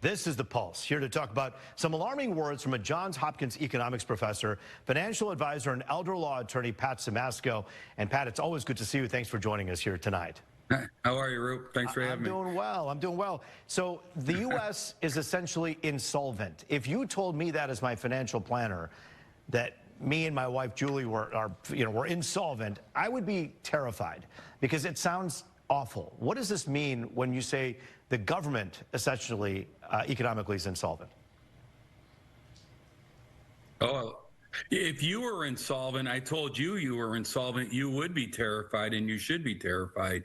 This is The Pulse, here to talk about some alarming words from a Johns Hopkins economics professor, financial advisor, and elder law attorney, Pat Simasko. And Pat, it's always good to see you. Thanks for joining us here tonight. How are you, Roop? Thanks for having me. I'm doing well. I'm doing well. So the U.S. is essentially insolvent. If you told me that as my financial planner, that me and my wife Julie were insolvent, I would be terrified because it sounds awful. What does this mean when you say the government essentially economically is insolvent? Oh, if you were insolvent, I told you you were insolvent, you would be terrified, and you should be terrified.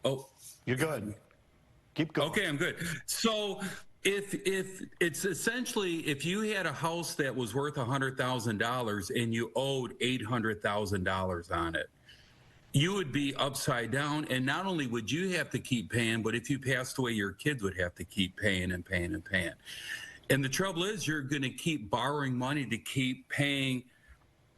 Oh, you're good. Keep going. Okay, I'm good. So if it's essentially, if you had a house that was worth $100,000 and you owed $800,000 on it, you would be upside down, and not only would you have to keep paying, but if you passed away, your kids would have to keep paying and paying and paying. And the trouble is, you're going to keep borrowing money to keep paying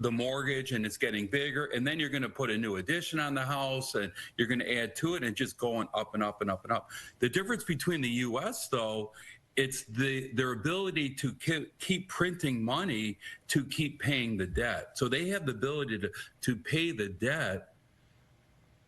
the mortgage, and it's getting bigger, and then you're going to put a new addition on the house, and you're going to add to it, and just going up and up and up and up. The difference between the U.S., though, it's their ability to keep printing money to keep paying the debt. So they have the ability to pay the debt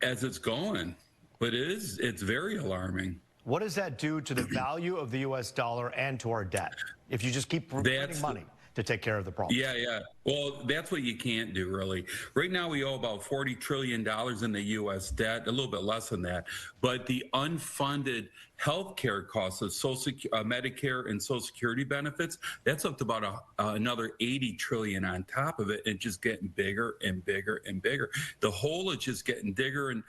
as it's going, but it's very alarming. What does that do to the value of the U.S. dollar and to our debt if you just keep printing money to take care of the problem? Yeah. Well, that's what you can't do, really. Right now, we owe about $40 trillion in the U.S. debt, a little bit less than that. But the unfunded health care costs of Medicare and Social Security benefits, that's up to about another $80 trillion on top of it, and just getting bigger and bigger and bigger. The hole is just getting bigger and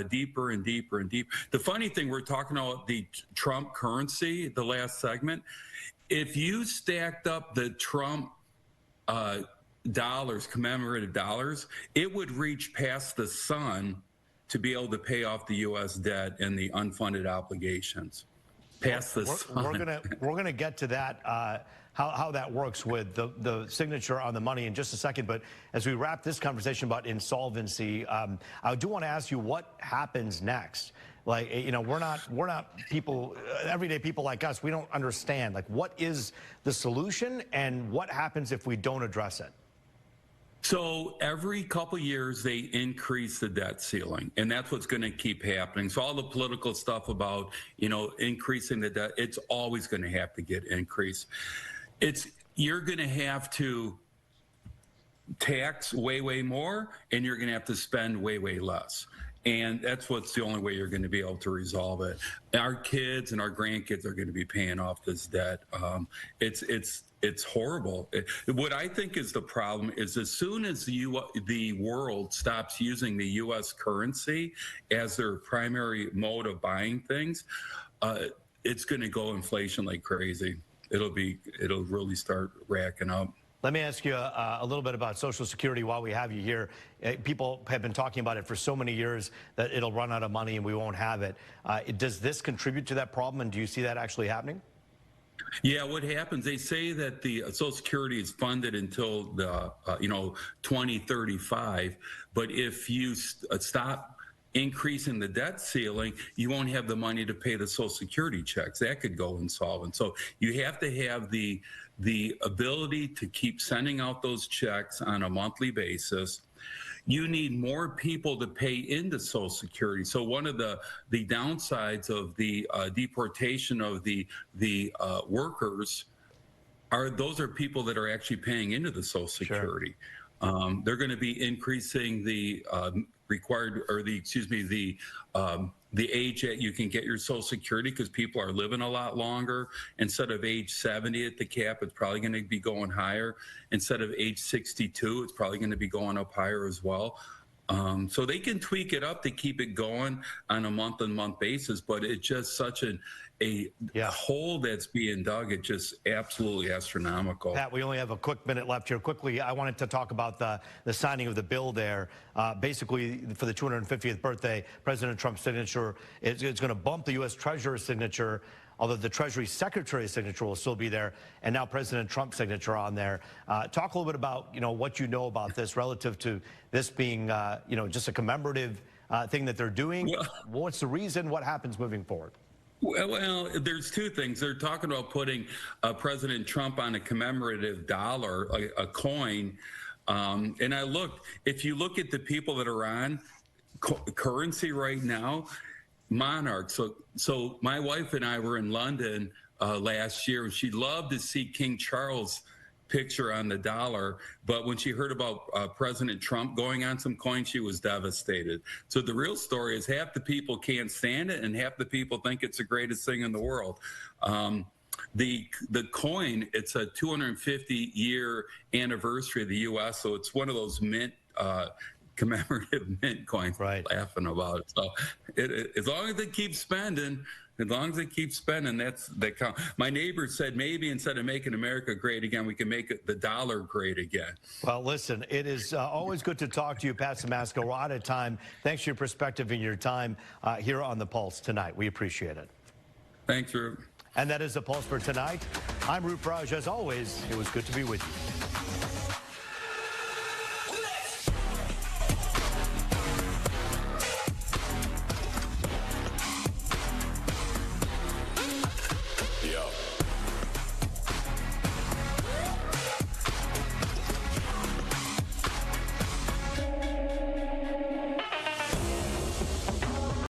deeper and deeper and deeper. The funny thing, we're talking about the Trump currency, the last segment. If you stacked up the Trump dollars, commemorative dollars, it would reach past the sun to be able to pay off the U.S. debt and the unfunded obligations. Past the sun. We're gonna get to that. How that works with the signature on the money in just a second. But as we wrap this conversation about insolvency, I do want to ask you what happens next. Like, we're not people, everyday people like us. We don't understand. Like, what is the solution, and what happens if we don't address it? So every couple of years, they increase the debt ceiling, and that's what's going to keep happening. So all the political stuff about, increasing the debt, it's always going to have to get increased. You're going to have to tax way more, and you're going to have to spend way less. And that's what's the only way you're going to be able to resolve it. Our kids and our grandkids are going to be paying off this debt. It's horrible. What I think is the problem is, as soon as the world stops using the U.S. currency as their primary mode of buying things, it's going to go inflation like crazy. It'll really start racking up. Let me ask you a little bit about Social Security while we have you here. People have been talking about it for so many years that it'll run out of money and we won't have it. Does this contribute to that problem, and do you see that actually happening? Yeah, what happens, they say that the Social Security is funded until the 2035, but if you stop increasing the debt ceiling, you won't have the money to pay the Social Security checks. That could go insolvent. So you have to have the ability to keep sending out those checks on a monthly basis. You need more people to pay into Social Security. So one of the downsides of the deportation of the workers those are people that are actually paying into the Social Security. Sure. They're going to be increasing the the age that you can get your Social Security, because people are living a lot longer. Instead of age 70 at the cap, it's probably going to be going higher. Instead of age 62, it's probably going to be going up higher as well. So they can tweak it up to keep it going on a month-on-month basis, but it's just such a hole that's being dug. It's just absolutely astronomical. Pat, we only have a quick minute left here. Quickly, I wanted to talk about the signing of the bill there. Basically, for the 250th birthday, President Trump's signature is going to bump the U.S. Treasurer's signature, although the Treasury Secretary's signature will still be there, and now President Trump's signature on there. Talk a little bit about what you know about this relative to this being just a commemorative thing that they're doing. What's the reason? What happens moving forward? Well, there's two things. They're talking about putting President Trump on a commemorative dollar, a coin. And I looked, if you look at the people that are on currency right now, monarchs. So my wife and I were in London last year, and she loved to see King Charles picture on the dollar, but when she heard about President Trump going on some coins, she was devastated. So the real story is half the people can't stand it, and half the people think it's the greatest thing in the world. The coin, it's a 250-year anniversary of the U.S., so it's one of those mint commemorative mint coins. Right. Laughing about it. So as long as it keeps spending. As long as they keep spending, that count. My neighbor said maybe instead of making America great again, we can make the dollar great again. Well, listen, it is always good to talk to you, Pat Simasko. We're out of time. Thanks for your perspective and your time here on The Pulse tonight. We appreciate it. Thanks, Roop. And that is The Pulse for tonight. I'm Roop Raj. As always, it was good to be with you.